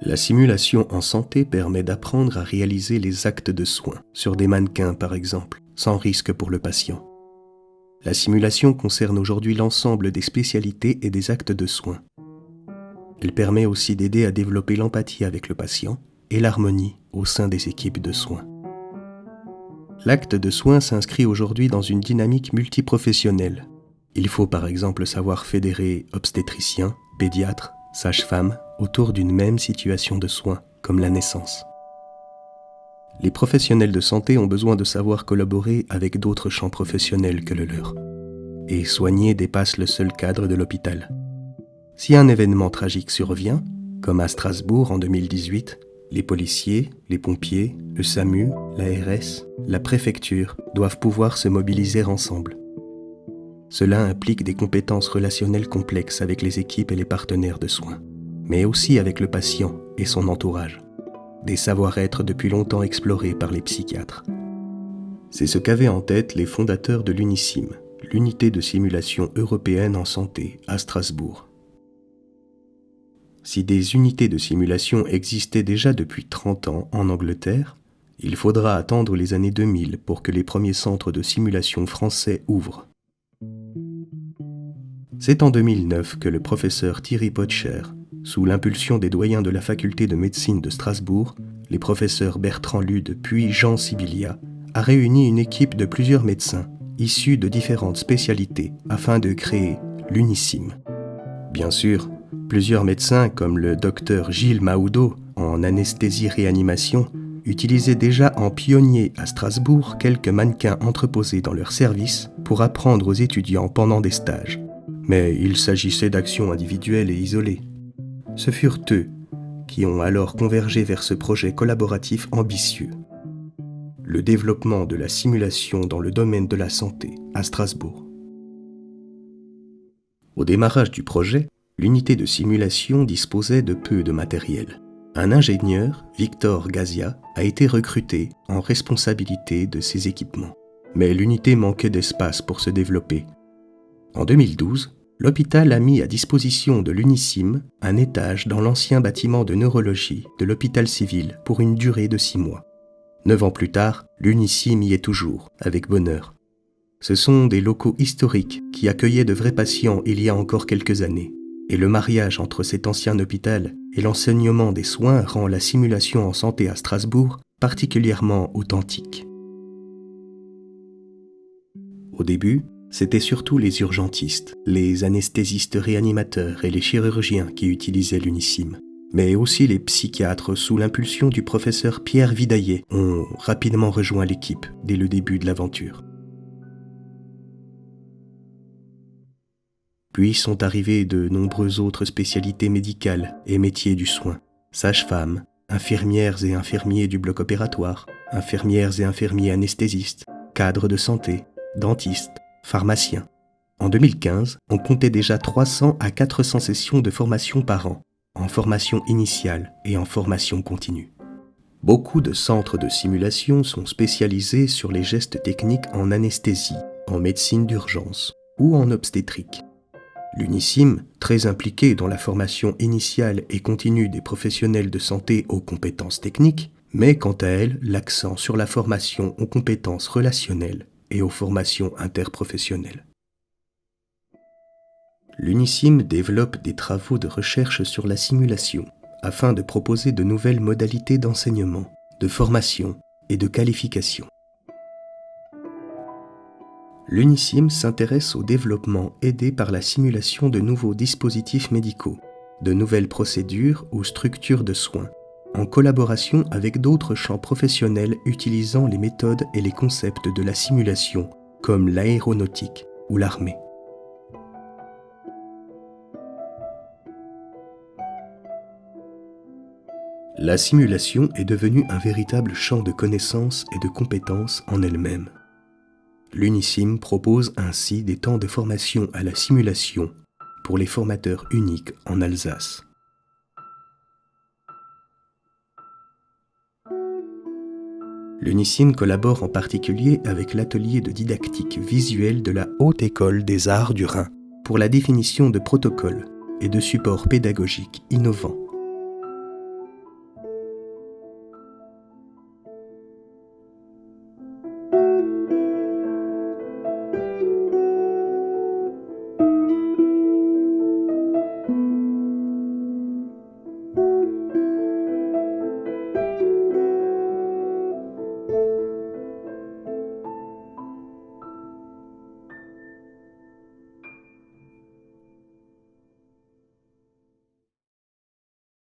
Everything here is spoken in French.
La simulation en santé permet d'apprendre à réaliser les actes de soins, sur des mannequins par exemple, sans risque pour le patient. La simulation concerne aujourd'hui l'ensemble des spécialités et des actes de soins. Elle permet aussi d'aider à développer l'empathie avec le patient et l'harmonie au sein des équipes de soins. L'acte de soins s'inscrit aujourd'hui dans une dynamique multiprofessionnelle. Il faut par exemple savoir fédérer obstétriciens, pédiatres, sages-femmes autour d'une même situation de soins, comme la naissance. Les professionnels de santé ont besoin de savoir collaborer avec d'autres champs professionnels que le leur. Et soigner dépasse le seul cadre de l'hôpital. Si un événement tragique survient, comme à Strasbourg en 2018, les policiers, les pompiers, le SAMU, l'ARS, la préfecture doivent pouvoir se mobiliser ensemble. Cela implique des compétences relationnelles complexes avec les équipes et les partenaires de soins, mais aussi avec le patient et son entourage. Des savoir-être depuis longtemps explorés par les psychiatres. C'est ce qu'avaient en tête les fondateurs de l'UNISIM, l'unité de simulation européenne en santé, à Strasbourg. Si des unités de simulation existaient déjà depuis 30 ans en Angleterre, il faudra attendre les années 2000 pour que les premiers centres de simulation français ouvrent. C'est en 2009 que le professeur Thierry Potcher, sous l'impulsion des doyens de la faculté de médecine de Strasbourg, les professeurs Bertrand Lude puis Jean Sibilia, a réuni une équipe de plusieurs médecins issus de différentes spécialités afin de créer l'UNISIM. Bien sûr, plusieurs médecins comme le docteur Gilles Mahoudeau en anesthésie-réanimation utilisaient déjà en pionnier à Strasbourg quelques mannequins entreposés dans leur service pour apprendre aux étudiants pendant des stages. Mais il s'agissait d'actions individuelles et isolées. Ce furent eux qui ont alors convergé vers ce projet collaboratif ambitieux. Le développement de la simulation dans le domaine de la santé à Strasbourg. Au démarrage du projet, l'unité de simulation disposait de peu de matériel. Un ingénieur, Victor Gazia, a été recruté en responsabilité de ces équipements. Mais l'unité manquait d'espace pour se développer. En 2012, l'hôpital a mis à disposition de l'UNISIM un étage dans l'ancien bâtiment de neurologie de l'hôpital civil pour une durée de 6 mois. 9 ans plus tard, l'UNISIM y est toujours, avec bonheur. Ce sont des locaux historiques qui accueillaient de vrais patients il y a encore quelques années. Et le mariage entre cet ancien hôpital et l'enseignement des soins rend la simulation en santé à Strasbourg particulièrement authentique. Au début, c'était surtout les urgentistes, les anesthésistes réanimateurs et les chirurgiens qui utilisaient l'UNISIM. Mais aussi les psychiatres, sous l'impulsion du professeur Pierre Vidaillet, ont rapidement rejoint l'équipe dès le début de l'aventure. Puis sont arrivées de nombreuses autres spécialités médicales et métiers du soin. Sages-femmes, infirmières et infirmiers du bloc opératoire, infirmières et infirmiers anesthésistes, cadres de santé, dentistes, pharmaciens. En 2015, on comptait déjà 300 à 400 sessions de formation par an, en formation initiale et en formation continue. Beaucoup de centres de simulation sont spécialisés sur les gestes techniques en anesthésie, en médecine d'urgence ou en obstétrique. L'UNISIM, très impliquée dans la formation initiale et continue des professionnels de santé aux compétences techniques, met quant à elle l'accent sur la formation aux compétences relationnelles et aux formations interprofessionnelles. L'UNISIM développe des travaux de recherche sur la simulation afin de proposer de nouvelles modalités d'enseignement, de formation et de qualification. L'UNISIM s'intéresse au développement aidé par la simulation de nouveaux dispositifs médicaux, de nouvelles procédures ou structures de soins, en collaboration avec d'autres champs professionnels utilisant les méthodes et les concepts de la simulation, comme l'aéronautique ou l'armée. La simulation est devenue un véritable champ de connaissances et de compétences en elle-même. L'UNISIM propose ainsi des temps de formation à la simulation pour les formateurs uniques en Alsace. L'UNISIM collabore en particulier avec l'atelier de didactique visuelle de la Haute École des Arts du Rhin pour la définition de protocoles et de supports pédagogiques innovants